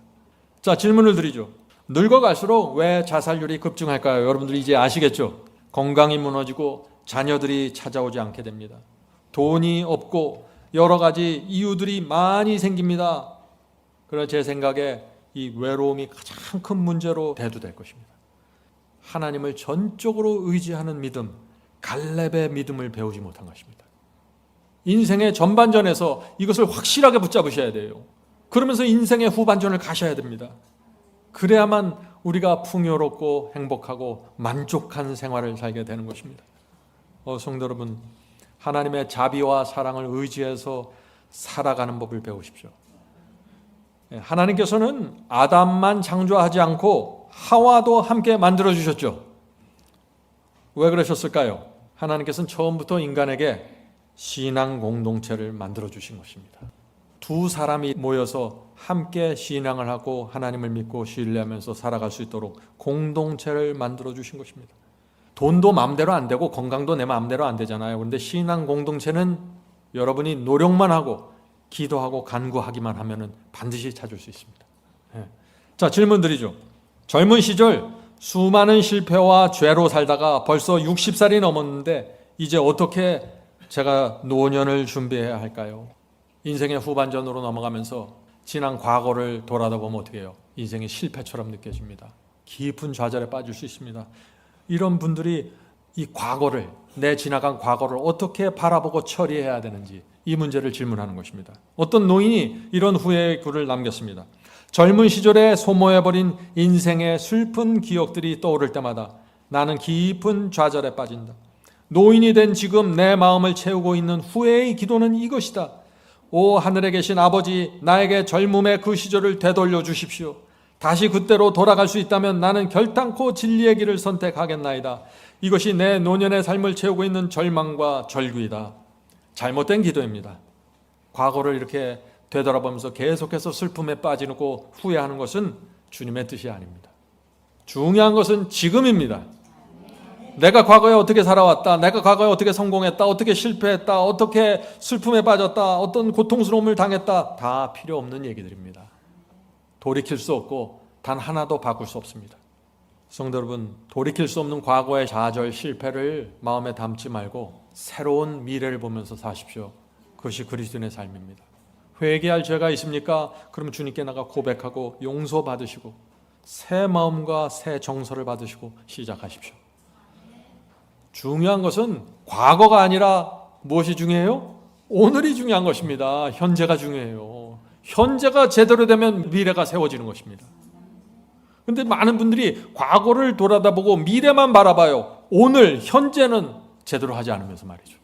자, 질문을 드리죠. 늙어갈수록 왜 자살률이 급증할까요? 여러분들이 이제 아시겠죠? 건강이 무너지고 자녀들이 찾아오지 않게 됩니다. 돈이 없고 여러 가지 이유들이 많이 생깁니다. 그래서 제 생각에 이 외로움이 가장 큰 문제로 대두될 것입니다. 하나님을 전적으로 의지하는 믿음, 갈렙의 믿음을 배우지 못한 것입니다. 인생의 전반전에서 이것을 확실하게 붙잡으셔야 돼요. 그러면서 인생의 후반전을 가셔야 됩니다. 그래야만 우리가 풍요롭고 행복하고 만족한 생활을 살게 되는 것입니다. 성도 여러분, 하나님의 자비와 사랑을 의지해서 살아가는 법을 배우십시오. 하나님께서는 아담만 창조하지 않고 하와도 함께 만들어 주셨죠. 왜 그러셨을까요? 하나님께서는 처음부터 인간에게 신앙 공동체를 만들어 주신 것입니다. 두 사람이 모여서 함께 신앙을 하고 하나님을 믿고 신뢰하면서 살아갈 수 있도록 공동체를 만들어 주신 것입니다. 돈도 마음대로 안 되고 건강도 내 마음대로 안 되잖아요. 그런데 신앙 공동체는 여러분이 노력만 하고 기도하고 간구하기만 하면 반드시 찾을 수 있습니다. 자, 질문 드리죠. 젊은 시절 수많은 실패와 죄로 살다가 벌써 60살이 넘었는데 이제 어떻게 제가 노년을 준비해야 할까요? 인생의 후반전으로 넘어가면서 지난 과거를 돌아다보면 어떻게 해요? 인생의 실패처럼 느껴집니다. 깊은 좌절에 빠질 수 있습니다. 이런 분들이 이 과거를, 내 지나간 과거를 어떻게 바라보고 처리해야 되는지 이 문제를 질문하는 것입니다. 어떤 노인이 이런 후회의 글을 남겼습니다. 젊은 시절에 소모해버린 인생의 슬픈 기억들이 떠오를 때마다 나는 깊은 좌절에 빠진다. 노인이 된 지금 내 마음을 채우고 있는 후회의 기도는 이것이다. 오 하늘에 계신 아버지, 나에게 젊음의 그 시절을 되돌려 주십시오. 다시 그때로 돌아갈 수 있다면 나는 결단코 진리의 길을 선택하겠나이다. 이것이 내 노년의 삶을 채우고 있는 절망과 절규이다. 잘못된 기도입니다. 과거를 이렇게 되돌아보면서 계속해서 슬픔에 빠지고 후회하는 것은 주님의 뜻이 아닙니다. 중요한 것은 지금입니다. 내가 과거에 어떻게 살아왔다, 내가 과거에 어떻게 성공했다, 어떻게 실패했다, 어떻게 슬픔에 빠졌다, 어떤 고통스러움을 당했다, 다 필요 없는 얘기들입니다. 돌이킬 수 없고 단 하나도 바꿀 수 없습니다. 성도 여러분, 돌이킬 수 없는 과거의 좌절, 실패를 마음에 담지 말고 새로운 미래를 보면서 사십시오. 그것이 그리스도인의 삶입니다. 회개할 죄가 있습니까? 그러면 주님께 나가 고백하고 용서받으시고 새 마음과 새 정서를 받으시고 시작하십시오. 중요한 것은 과거가 아니라 무엇이 중요해요? 오늘이 중요한 것입니다. 현재가 중요해요. 현재가 제대로 되면 미래가 세워지는 것입니다. 그런데 많은 분들이 과거를 돌아다보고 미래만 바라봐요. 오늘, 현재는 제대로 하지 않으면서 말이죠.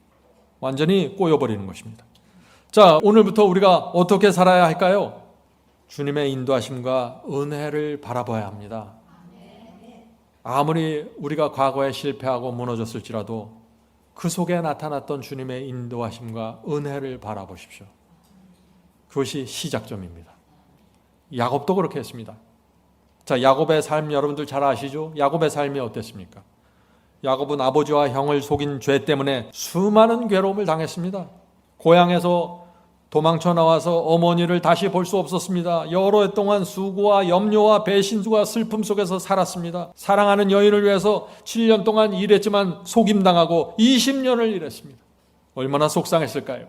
완전히 꼬여버리는 것입니다. 자, 오늘부터 우리가 어떻게 살아야 할까요? 주님의 인도하심과 은혜를 바라봐야 합니다. 아무리 우리가 과거에 실패하고 무너졌을지라도 그 속에 나타났던 주님의 인도하심과 은혜를 바라보십시오. 그것이 시작점입니다. 야곱도 그렇게 했습니다. 자, 야곱의 삶 여러분들 잘 아시죠? 야곱의 삶이 어땠습니까? 야곱은 아버지와 형을 속인 죄 때문에 수많은 괴로움을 당했습니다. 고향에서 도망쳐 나와서 어머니를 다시 볼 수 없었습니다. 여러 해 동안 수고와 염려와 배신과 슬픔 속에서 살았습니다. 사랑하는 여인을 위해서 7년 동안 일했지만 속임당하고 20년을 일했습니다. 얼마나 속상했을까요?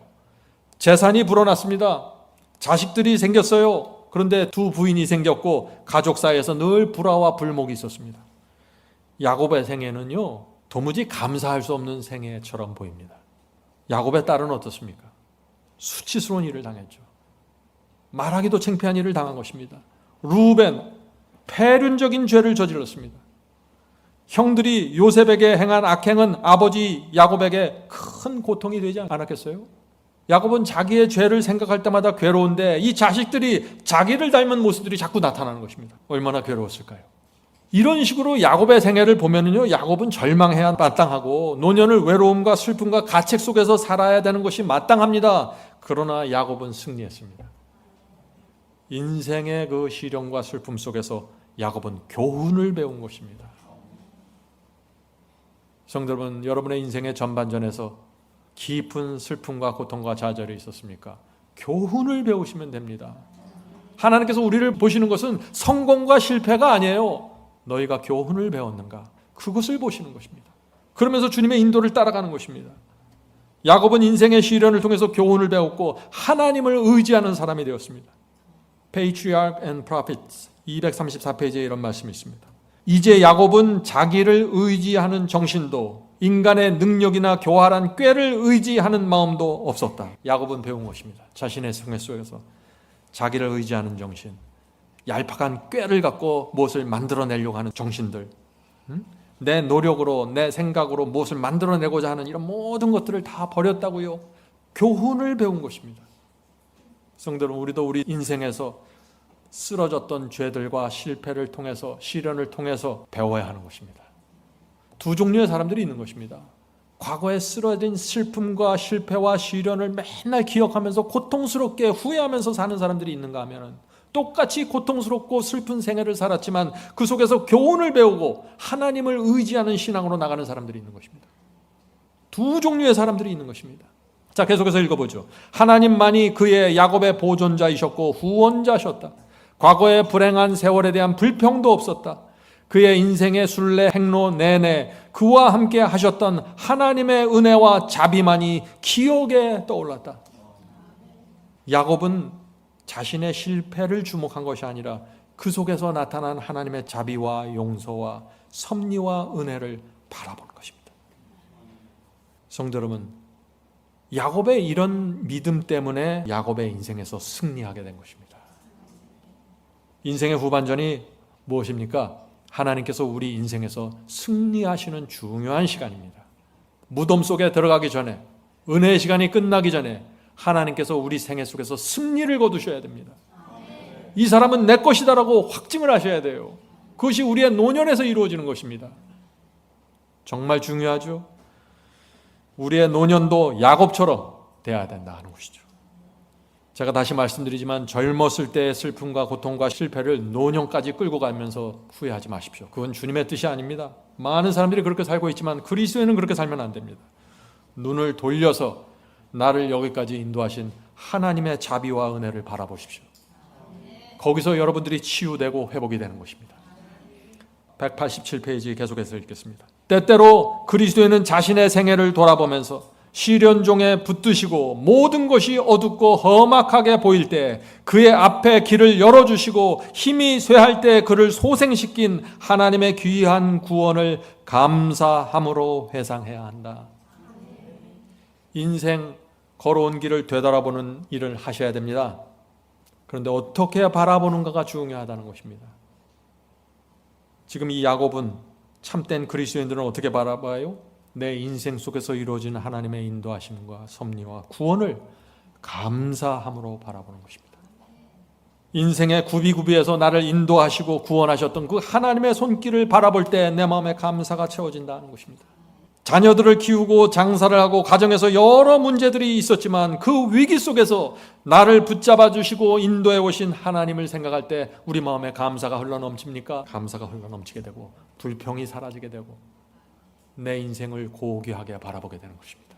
재산이 불어났습니다. 자식들이 생겼어요. 그런데 두 부인이 생겼고 가족 사이에서 늘 불화와 불목이 있었습니다. 야곱의 생애는요, 도무지 감사할 수 없는 생애처럼 보입니다. 야곱의 딸은 어떻습니까? 수치스러운 일을 당했죠. 말하기도 창피한 일을 당한 것입니다. 루벤, 폐륜적인 죄를 저질렀습니다. 형들이 요셉에게 행한 악행은 아버지 야곱에게 큰 고통이 되지 않았겠어요? 야곱은 자기의 죄를 생각할 때마다 괴로운데 이 자식들이 자기를 닮은 모습들이 자꾸 나타나는 것입니다. 얼마나 괴로웠을까요? 이런 식으로 야곱의 생애를 보면은요, 야곱은 절망해야 마땅하고 노년을 외로움과 슬픔과 가책 속에서 살아야 되는 것이 마땅합니다. 그러나 야곱은 승리했습니다. 인생의 그 시련과 슬픔 속에서 야곱은 교훈을 배운 것입니다. 성도 여러분, 여러분의 인생의 전반전에서 깊은 슬픔과 고통과 좌절이 있었습니까? 교훈을 배우시면 됩니다. 하나님께서 우리를 보시는 것은 성공과 실패가 아니에요. 너희가 교훈을 배웠는가? 그것을 보시는 것입니다. 그러면서 주님의 인도를 따라가는 것입니다. 야곱은 인생의 시련을 통해서 교훈을 배웠고 하나님을 의지하는 사람이 되었습니다. Patriarch and Prophets 234페이지에 이런 말씀이 있습니다. 이제 야곱은 자기를 의지하는 정신도 인간의 능력이나 교활한 꾀를 의지하는 마음도 없었다. 야곱은 배운 것입니다. 자신의 생애 속에서 자기를 의지하는 정신, 얄팍한 꾀를 갖고 무엇을 만들어내려고 하는 정신들, 내 노력으로 내 생각으로 무엇을 만들어내고자 하는 이런 모든 것들을 다 버렸다고요. 교훈을 배운 것입니다. 성도 여러분, 우리도 우리 인생에서 쓰러졌던 죄들과 실패를 통해서, 시련을 통해서 배워야 하는 것입니다. 두 종류의 사람들이 있는 것입니다. 과거에 쓰러진 슬픔과 실패와 시련을 맨날 기억하면서 고통스럽게 후회하면서 사는 사람들이 있는가 하면 똑같이 고통스럽고 슬픈 생애를 살았지만 그 속에서 교훈을 배우고 하나님을 의지하는 신앙으로 나가는 사람들이 있는 것입니다. 두 종류의 사람들이 있는 것입니다. 자, 계속해서 읽어보죠. 하나님만이 그의 야곱의 보존자이셨고 후원자셨다. 과거의 불행한 세월에 대한 불평도 없었다. 그의 인생의 순례 행로 내내 그와 함께 하셨던 하나님의 은혜와 자비만이 기억에 떠올랐다. 야곱은 자신의 실패를 주목한 것이 아니라 그 속에서 나타난 하나님의 자비와 용서와 섭리와 은혜를 바라본 것입니다. 성도 여러분, 야곱의 이런 믿음 때문에 야곱의 인생에서 승리하게 된 것입니다. 인생의 후반전이 무엇입니까? 하나님께서 우리 인생에서 승리하시는 중요한 시간입니다. 무덤 속에 들어가기 전에, 은혜의 시간이 끝나기 전에 하나님께서 우리 생애 속에서 승리를 거두셔야 됩니다. 이 사람은 내 것이다라고 확증을 하셔야 돼요. 그것이 우리의 노년에서 이루어지는 것입니다. 정말 중요하죠. 우리의 노년도 야곱처럼 돼야 된다 하는 것이죠. 제가 다시 말씀드리지만 젊었을 때의 슬픔과 고통과 실패를 노년까지 끌고 가면서 후회하지 마십시오. 그건 주님의 뜻이 아닙니다. 많은 사람들이 그렇게 살고 있지만 그리스도인은 그렇게 살면 안 됩니다. 눈을 돌려서 나를 여기까지 인도하신 하나님의 자비와 은혜를 바라보십시오. 거기서 여러분들이 치유되고 회복이 되는 것입니다. 187페이지 계속해서 읽겠습니다. 때때로 그리스도인은 자신의 생애를 돌아보면서 시련종에 붙드시고 모든 것이 어둡고 험악하게 보일 때 그의 앞에 길을 열어주시고 힘이 쇠할 때 그를 소생시킨 하나님의 귀한 구원을 감사함으로 회상해야 한다. 인생 걸어온 길을 되돌아보는 일을 하셔야 됩니다. 그런데 어떻게 바라보는가가 중요하다는 것입니다. 지금 이 야곱은 참된 그리스도인들은 어떻게 바라봐요? 내 인생 속에서 이루어지는 하나님의 인도하심과 섭리와 구원을 감사함으로 바라보는 것입니다. 인생의 구비구비에서 나를 인도하시고 구원하셨던 그 하나님의 손길을 바라볼 때 내 마음에 감사가 채워진다는 것입니다. 자녀들을 키우고 장사를 하고 가정에서 여러 문제들이 있었지만 그 위기 속에서 나를 붙잡아 주시고 인도해 오신 하나님을 생각할 때 우리 마음에 감사가 흘러넘칩니까? 감사가 흘러넘치게 되고 불평이 사라지게 되고 내 인생을 고귀하게 바라보게 되는 것입니다.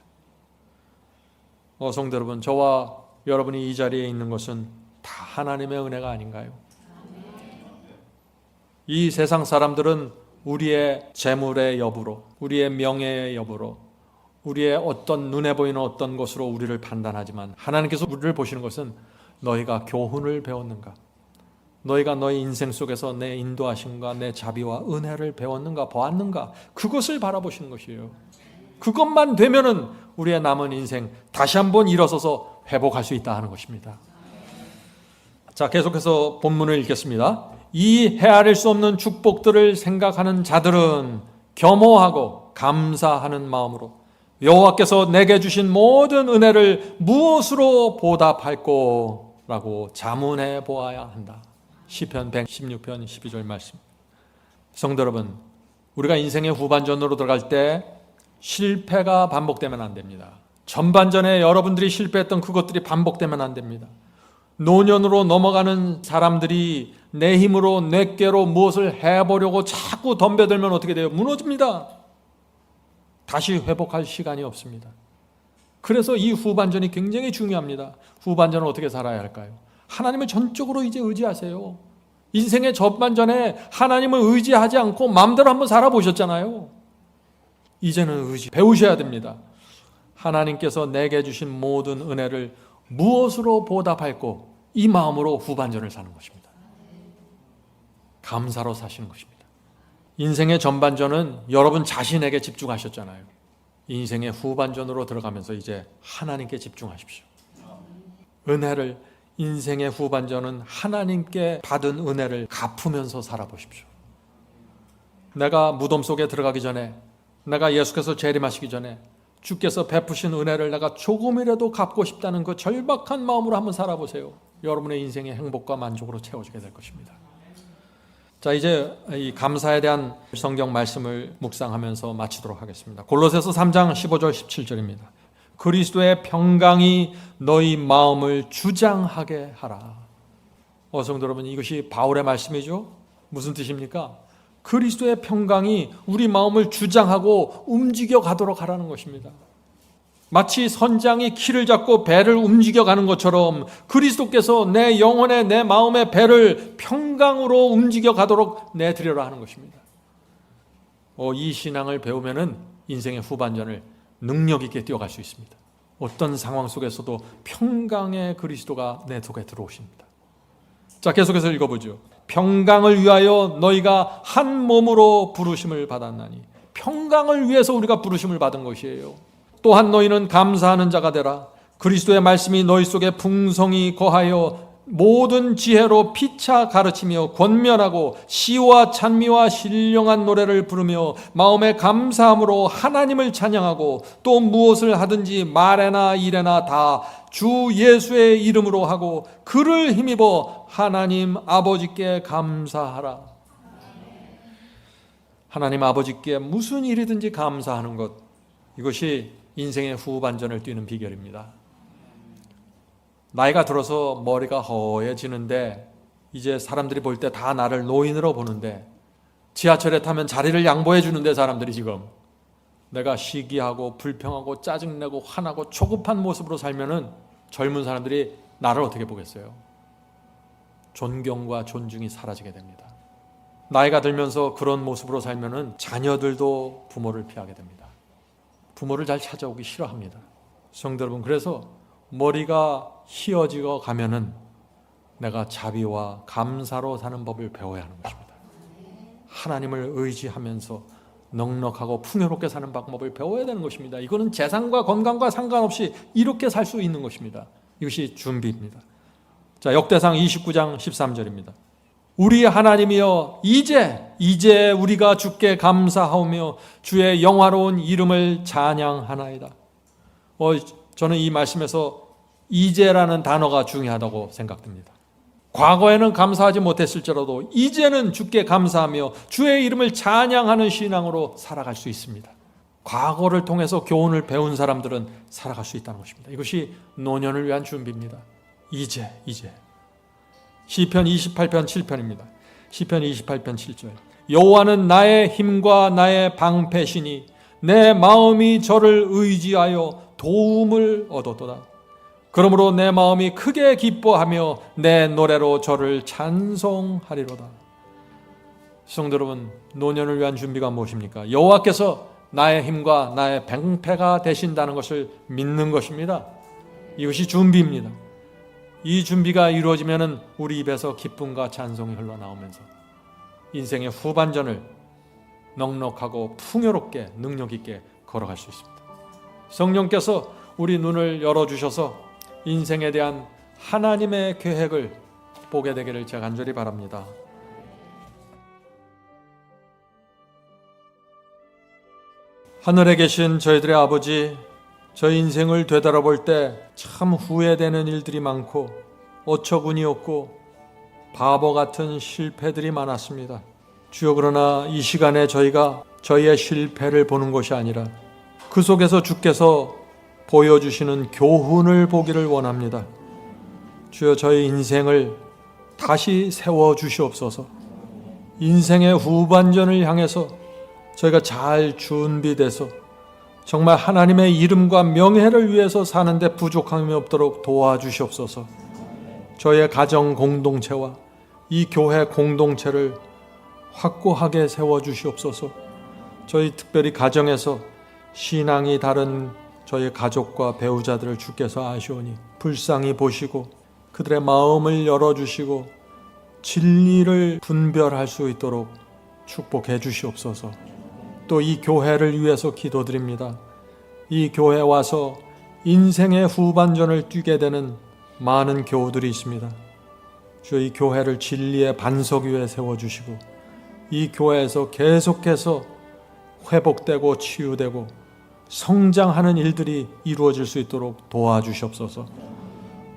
성도 여러분, 저와 여러분이 이 자리에 있는 것은 다 하나님의 은혜가 아닌가요? 이 세상 사람들은 우리의 재물의 여부로, 우리의 명예의 여부로, 우리의 어떤 눈에 보이는 어떤 것으로 우리를 판단하지만 하나님께서 우리를 보시는 것은 너희가 교훈을 배웠는가? 너희가 너희 인생 속에서 내 인도하심과 내 자비와 은혜를 배웠는가, 보았는가? 그것을 바라보시는 것이에요. 그것만 되면은 우리의 남은 인생 다시 한번 일어서서 회복할 수 있다 하는 것입니다. 자, 계속해서 본문을 읽겠습니다. 이 헤아릴 수 없는 축복들을 생각하는 자들은 겸허하고 감사하는 마음으로 여호와께서 내게 주신 모든 은혜를 무엇으로 보답할꼬? 라고 자문해 보아야 한다. 시편 116편 12절 말씀. 성도 여러분, 우리가 인생의 후반전으로 들어갈 때 실패가 반복되면 안 됩니다. 전반전에 여러분들이 실패했던 그것들이 반복되면 안 됩니다. 노년으로 넘어가는 사람들이 내 힘으로 내 꾀로 무엇을 해보려고 자꾸 덤벼들면 어떻게 돼요? 무너집니다. 다시 회복할 시간이 없습니다. 그래서 이 후반전이 굉장히 중요합니다. 후반전을 어떻게 살아야 할까요? 하나님을 전적으로 이제 의지하세요. 인생의 전반전에 하나님을 의지하지 않고 마음대로 한번 살아보셨잖아요. 이제는 의지 배우셔야 됩니다. 하나님께서 내게 주신 모든 은혜를 무엇으로 보답할꼬? 이 마음으로 후반전을 사는 것입니다. 감사로 사시는 것입니다. 인생의 전반전은 여러분 자신에게 집중하셨잖아요. 인생의 후반전으로 들어가면서 이제 하나님께 집중하십시오. 은혜를, 인생의 후반전은 하나님께 받은 은혜를 갚으면서 살아보십시오. 내가 무덤 속에 들어가기 전에, 내가 예수께서 재림하시기 전에 주께서 베푸신 은혜를 내가 조금이라도 갚고 싶다는 그 절박한 마음으로 한번 살아보세요. 여러분의 인생의 행복과 만족으로 채워지게 될 것입니다. 자, 이제 이 감사에 대한 성경 말씀을 묵상하면서 마치도록 하겠습니다. 골로새서 3장 15절 17절입니다. 그리스도의 평강이 너희 마음을 주장하게 하라. 성도 여러분, 이것이 바울의 말씀이죠. 무슨 뜻입니까? 그리스도의 평강이 우리 마음을 주장하고 움직여 가도록 하라는 것입니다. 마치 선장이 키를 잡고 배를 움직여가는 것처럼 그리스도께서 내 영혼의, 내 마음의 배를 평강으로 움직여 가도록 내드리라 하는 것입니다. 이 신앙을 배우면은 인생의 후반전을 능력 있게 뛰어갈 수 있습니다. 어떤 상황 속에서도 평강의 그리스도가 내 속에 들어오십니다. 자, 계속해서 읽어보죠. 평강을 위하여 너희가 한 몸으로 부르심을 받았나니. 평강을 위해서 우리가 부르심을 받은 것이에요. 또한 너희는 감사하는 자가 되라. 그리스도의 말씀이 너희 속에 풍성히 거하여 모든 지혜로 피차 가르치며 권면하고 시와 찬미와 신령한 노래를 부르며 마음에 감사함으로 하나님을 찬양하고 또 무엇을 하든지 말에나 일에나 다 주 예수의 이름으로 하고 그를 힘입어 하나님 아버지께 감사하라. 하나님 아버지께 무슨 일이든지 감사하는 것, 이것이 인생의 후반전을 뛰는 비결입니다. 나이가 들어서 머리가 허해지는데 이제 사람들이 볼 때 다 나를 노인으로 보는데 지하철에 타면 자리를 양보해 주는데 사람들이 지금 내가 시기하고 불평하고 짜증내고 화나고 초급한 모습으로 살면은 젊은 사람들이 나를 어떻게 보겠어요? 존경과 존중이 사라지게 됩니다. 나이가 들면서 그런 모습으로 살면은 자녀들도 부모를 피하게 됩니다. 부모를 잘 찾아오기 싫어합니다. 성도 여러분, 그래서 머리가 휘어지고 가면은 내가 자비와 감사로 사는 법을 배워야 하는 것입니다. 하나님을 의지하면서 넉넉하고 풍요롭게 사는 방법을 배워야 되는 것입니다. 이거는 재산과 건강과 상관없이 이렇게 살 수 있는 것입니다. 이것이 준비입니다. 자, 역대상 29장 13절입니다. 우리 하나님이여 이제 우리가 주께 감사하오며 주의 영화로운 이름을 찬양하나이다. 저는 이 말씀에서 이제라는 단어가 중요하다고 생각됩니다. 과거에는 감사하지 못했을지라도 이제는 주께 감사하며 주의 이름을 찬양하는 신앙으로 살아갈 수 있습니다. 과거를 통해서 교훈을 배운 사람들은 살아갈 수 있다는 것입니다. 이것이 노년을 위한 준비입니다. 이제 시편 28편 7편입니다. 시편 28편 7절. 여호와는 나의 힘과 나의 방패시니 내 마음이 저를 의지하여 도움을 얻었도다. 그러므로 내 마음이 크게 기뻐하며 내 노래로 저를 찬송하리로다. 성도 여러분, 노년을 위한 준비가 무엇입니까? 여호와께서 나의 힘과 나의 방패가 되신다는 것을 믿는 것입니다. 이것이 준비입니다. 이 준비가 이루어지면 우리 입에서 기쁨과 찬송이 흘러나오면서 인생의 후반전을 넉넉하고 풍요롭게 능력 있게 걸어갈 수 있습니다. 성령께서 우리 눈을 열어주셔서 인생에 대한 하나님의 계획을 보게 되기를 제가 간절히 바랍니다. 하늘에 계신 저희들의 아버지, 저희 인생을 되돌아볼 때 참 후회되는 일들이 많고 어처구니 없고 바보 같은 실패들이 많았습니다. 주여, 그러나 이 시간에 저희가 저희의 실패를 보는 것이 아니라 그 속에서 주께서 보여주시는 교훈을 보기를 원합니다. 주여, 저희 인생을 다시 세워주시옵소서. 인생의 후반전을 향해서 저희가 잘 준비돼서 정말 하나님의 이름과 명예를 위해서 사는데 부족함이 없도록 도와주시옵소서. 저희의 가정 공동체와 이 교회 공동체를 확고하게 세워주시옵소서. 저희 특별히 가정에서 신앙이 다른 저희 가족과 배우자들을 주께서 아시오니 불쌍히 보시고 그들의 마음을 열어주시고 진리를 분별할 수 있도록 축복해 주시옵소서. 또 이 교회를 위해서 기도드립니다. 이 교회에 와서 인생의 후반전을 뛰게 되는 많은 교우들이 있습니다. 주여, 이 교회를 진리의 반석 위에 세워주시고 이 교회에서 계속해서 회복되고 치유되고 성장하는 일들이 이루어질 수 있도록 도와주시옵소서.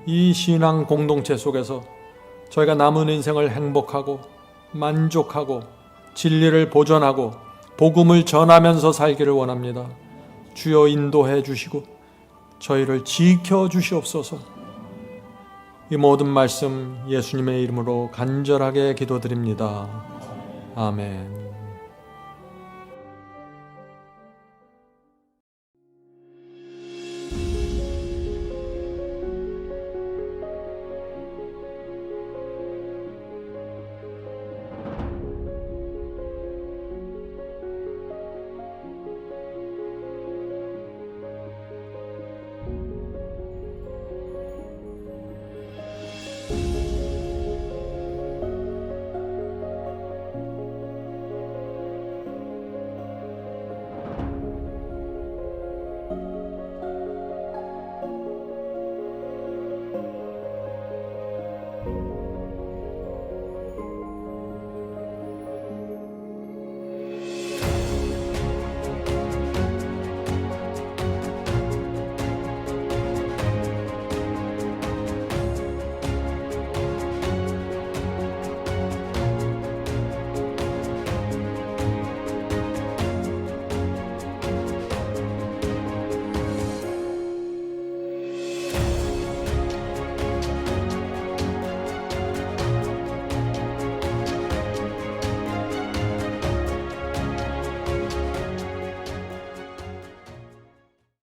이 신앙 공동체 속에서 저희가 남은 인생을 행복하고 만족하고 진리를 보존하고 복음을 전하면서 살기를 원합니다. 주여, 인도해 주시고 저희를 지켜 주시옵소서. 이 모든 말씀 예수님의 이름으로 간절하게 기도드립니다. 아멘.